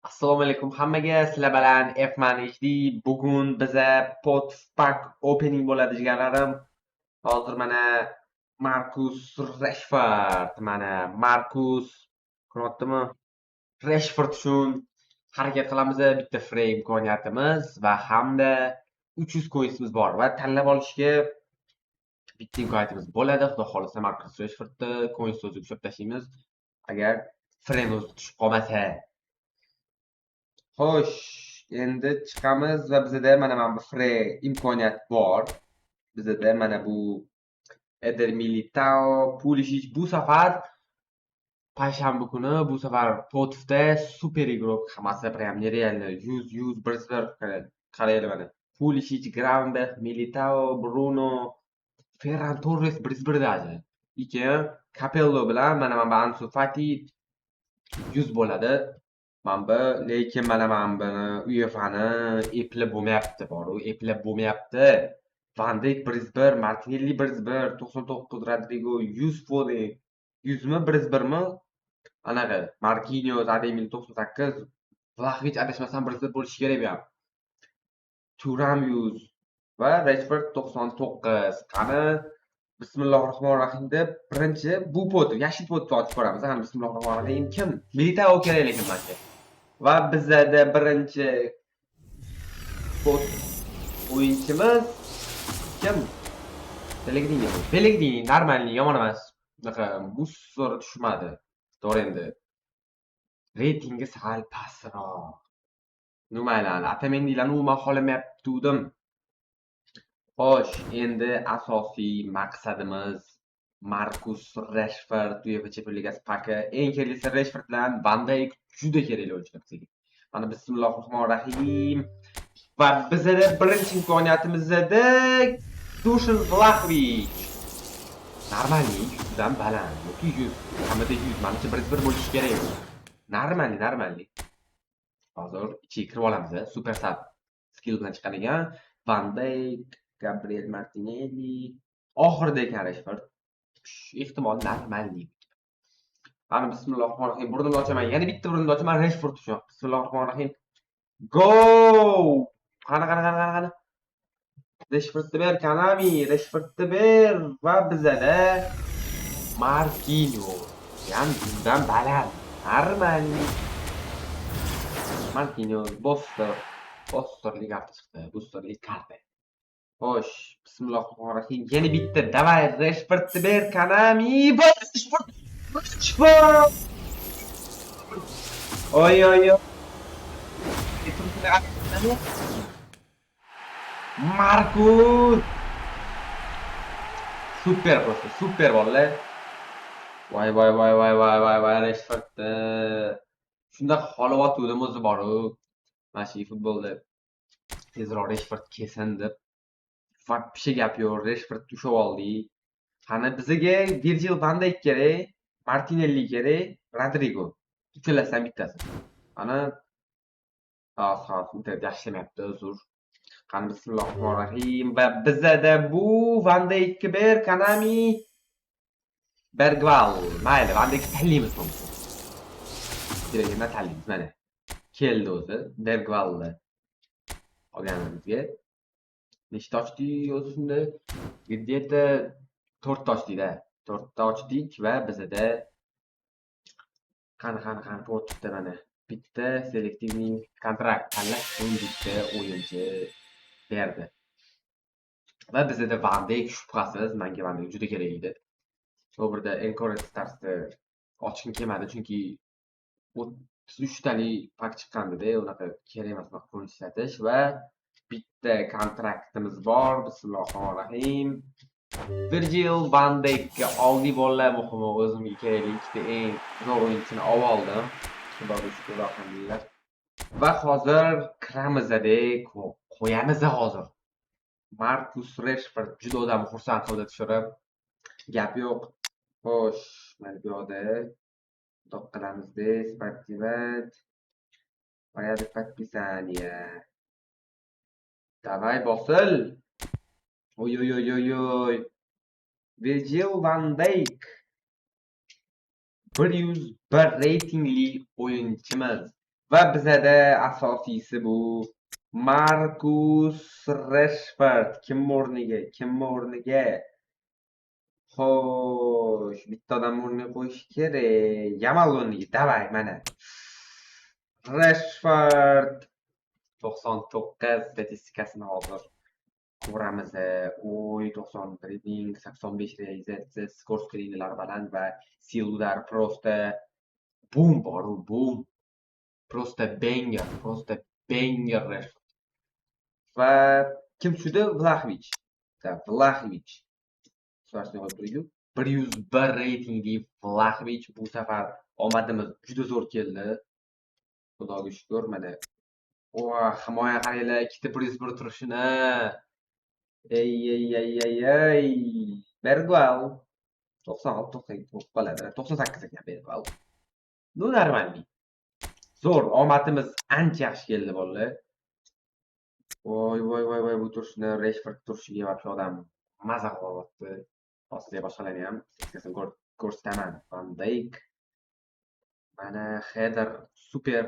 Assalomu alaykum hammaga. Sizlar bilan Fman HD. Bugun biza Potpack opening bo'ladi jigarlarim. Hozir mana Marcus Rashford, mana Marcus ko'ryaptimi? Rashford uchun harakat qilamiz. Bitta free imkoniyatimiz va hamda 300 coinsimiz bor va tanlab olishga bitta imkoniyatimiz bo'ladi. Xudo xolisa Marcus Rashfordni coins o'ziga ushlab tashlaymiz. Agar freyimiz tushib qolmasa. Xo'sh, endi chiqamiz va bizada mana bu free imkoniyat bor. Bizada mana bu Eder Militao, Pulisic bu safar payshanba kuni bu safar Potifda super igrok hammasi prям нереально 100 1 qaraylar mana. Pulisic, Gravenberch, Militao, Bruno, Ferran Torres 1 даже. Keyin Capello bilan mana Ansu Fati 100 bo'ladi. Lekin mana buni UEFA'ni eplab bo'lmayapti, eplab bo'lmayapti. Van Dijk 101, Martinelli 101, 99 Rodrigo 100 Foden 100 mi 101 mi? Anaqa Marquinhos Ademil 98, Vlahovic adashmasam 101 bo'lishi kerak bu ham. Thuram 100 va Rashford 99. Qani Bismillahirrohmanirrohim deb birinchi bu pot, yashil potni ochib ko'ramiz. Qani Bismillahirrohmanirrohim kim? Militao kerak lekin menga. Va bizada birinchi o'yinchimiz kim? Pellegrini normalniy yomon emas. Bunaqa mussor tushmadi. To'g'ri endi. Reytingi sal pastroq. Nimalar? Atamendilarni umuman xohlamayaptim. Xo'sh, endi asosiy maqsadimiz Marcus Rashford UEFA Champions Ligasi paki. Eng keraklisi Rashford bilan Van Dijk juda kerakli o'yinchilar bizga. Mana Bismillahirrohmanirrohim. Va bizada birinchi imkoniyatimizda Dusan Vlahovic. Normalniy 100 dan baland yoki 100, kamida 100, menimcha 1 bo'lishi kerak. Normalniy. Hozir ichiga kirib olamiz. Super sub skill bilan chiqqan ekan. Van Dijk, Gabriel Martinelli, oxirida ekan Rashford. Ehtimol normalniy. Mana Bismillahirrohmanirrohim. Burnimni ochaman. Yana bitta burnimni ochaman. Rashford tushun. Bismillahirrohmanirrohim. Go! Qani. Rashfordni ber, Kanami, Rashfordni ber va bizada Marquinhos. Ham bizdan baland. Normalniy. Marquinhos Bostorlik karta chiqdi. Bostorlik karta. Xo'sh, Bismillahirrohmanirrohim. Yana bitta. Davay, Rashfordni ber, Kanami, Rashford. Oy. Marcus. Super bolalar. Voy, Rashford. Shunda xolayotgandim o'zi bor-ku. Mana futbolda tezroq Rashford kelsin deb. Vaqti gap yo'q, Rashford tushib oldi. Qani bizga Virgil van Dijk kerak, Martinelli kerak, Rodrigo. Uchalasidan bittasi. Ana internet yaxshilamayapti, uzr. Qani Bismillahirrohmanirrohim. Va bizada bu Van Dijkni ber, Kanami, Bergval. Mayli, Van Dijkni tanlaymiz bo'lmasa. Kerakligini tanlaymiz mana. Keldi o'zi Bergvalni olganimizga. Nechta ochdik o'zi shunda? Где-то 4 ta ochdik-da. 4 ta ochdik va bizada qani potda mana bitta selektivning kontrakt tanlash uchun bitta o'yinchi berdi. Va bizada Van Dijk shubhasiz, menga Van Dijk juda kerak edi. To'g'rida Encourage Stars'ni ochishim kelmadi chunki 33 talik pak chiqqandi-da, unaqa kerak emas bunaqa pul ishlatish va bitta kontraktimiz bor. Bismillahirrohmanirrohim. Virgil van Dijkga oldi bolalar, muhimi o'zimga kerakli ikkita eng zo'r o'yinchini oldim. Xudoga shukr, alhamdulillah. Va hozir kiramiz-da, qo'yamiz hozir. Marcus Rashford juda odam xursand qildi tushirib. Gap yo'q. Xo'sh, mana bu yoqda qilamiz-da, sportivat. Порядок подписания. Давай, bosil. Oy. Virgil van Dijk 101 reytingli o'yinchimiz. Va bizada asosiysi bu Markus Rashford. Kim o'rniga? Xo'sh, bitta odam o'rniga qo'yish kerak. Yamal o'rniga. Davay, mana. Rashford 99 statistikasini hozir ko'ramiz. O'y, 90 dribling, 85 realizatsiya, skor skrinlari baland va sil udari просто bum bor, bum. Просто banger Rashford. Va kim tushdi? Vlahovic. So'rashni olib turaylik. 101 reytingli Vlahovic bu safar omadimiz juda zo'r keldi. Xudoga shukr, mana. Himoya qaranglar, ikkita 101 turishini. Ey. Bergval 96 qoladi. 98 ekan Bergval. Bu normalniy. Zo'r, omadimiz ancha yaxshi keldi bolalar. Voy, bu turishni, Rashford turishiga вообще odam maza qilyapti. Hozirda boshqalarni ham sekasini ko'rsataman. Van Dijk. Mana header super.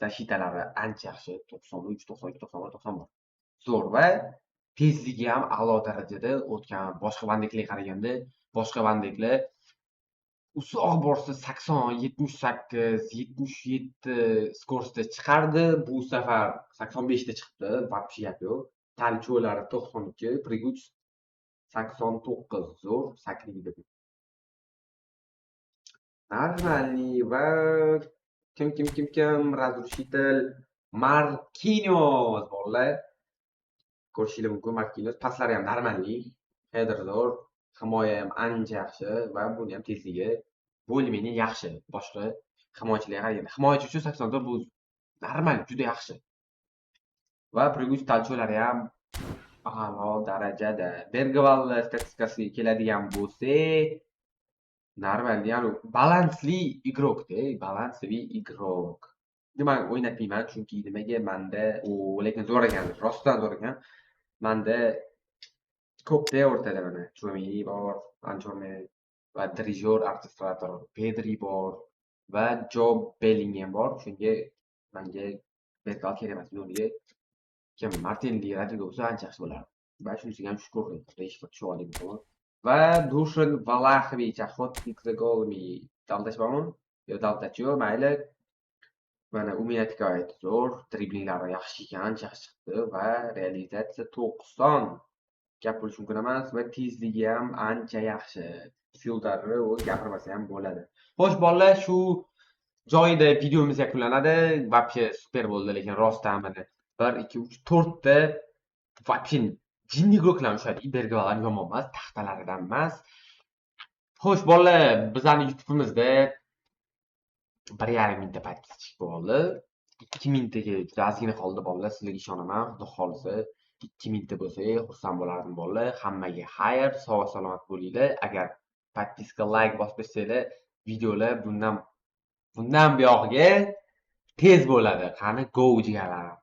Zashitalari ancha yaxshi. 93, 92, 91, 91. Zo'r va tezligi ham a'lo darajada. O'tgan boshqa Van Dijklarga qaraganda, boshqa Van Dijklar uzoq borsa 80, 78, 77 skorsda chiqardi. Bu safar 85 da chiqdi. Вообще gap yo'q. Talcho'lari 92, Priguch 89. Zo'r, sakriydi. Normalniy va kim разрушитель Marquinhos bolalar. Ko'rishingiz mumkin, Marquinhos paslari ham normalniy. Header zo'r, himoya ham ancha yaxshi va buni ham tezligi bo'lmini yaxshi. Boshqa himoyachilarga qaraganda himoyachi uchun 84 bu normal, juda yaxshi. Va Priguch talcholari ham a'lo darajada. Bergval statistikasiga keladigan bo'lsak, normalniy, ya'ni balansli igrok. Demak, o'ynatmayman, chunki nimaga menda lekin zo'r ekan, rostdan zo'r ekan. Menda ko'pda o'rtada mana Chouameni bor, Anchorme va Drijor, Artistrator, Pedri bor va Job Bellingham bor. Shunga menga Bergval kerak emas. Yo'liga kim Martinelli, Rodrigo bo'lsa ancha yaxshi bo'lardi. Va shunisiga ham shukur Rashford shu odam bor. Va Dušan Vlahovic, охотник за голами. Daldash-bormi? Yo, daldachi-yu, mayli. Mana umiyatga oid zo'r, driblinglari yaxshi ekan, ancha yaxshi chiqdi va realizatsiya 90. Gap bo'lishi mumkin emas va tezligi ham ancha yaxshi. Fildari u gapirmasa ham bo'ladi. Xo'sh, bolalar, shu joyida videomiz yakunlanadi. Вообще super bo'ldi, lekin rostdan mana 1 2 3 4 ta вообще jinni igroklar ushadi. Bergval yomon emas, taxtalaridan emas. Xo'sh, bolalar, bizning YouTube'imizda 1,5 mingta podpischik bo'ldi. 2 mingtaga juda ozgina qoldi bolalar. Sizlarga ishonaman, xudo xolisa 2 mingta bo'lsa, xursand bo'lardim bolalar. Hammaga xayr, sog' salomat bo'linglar. Agar podpiska, like bosib bersanglar, videolar bundan buyog'iga tez bo'ladi. Qani, go jigarlarim.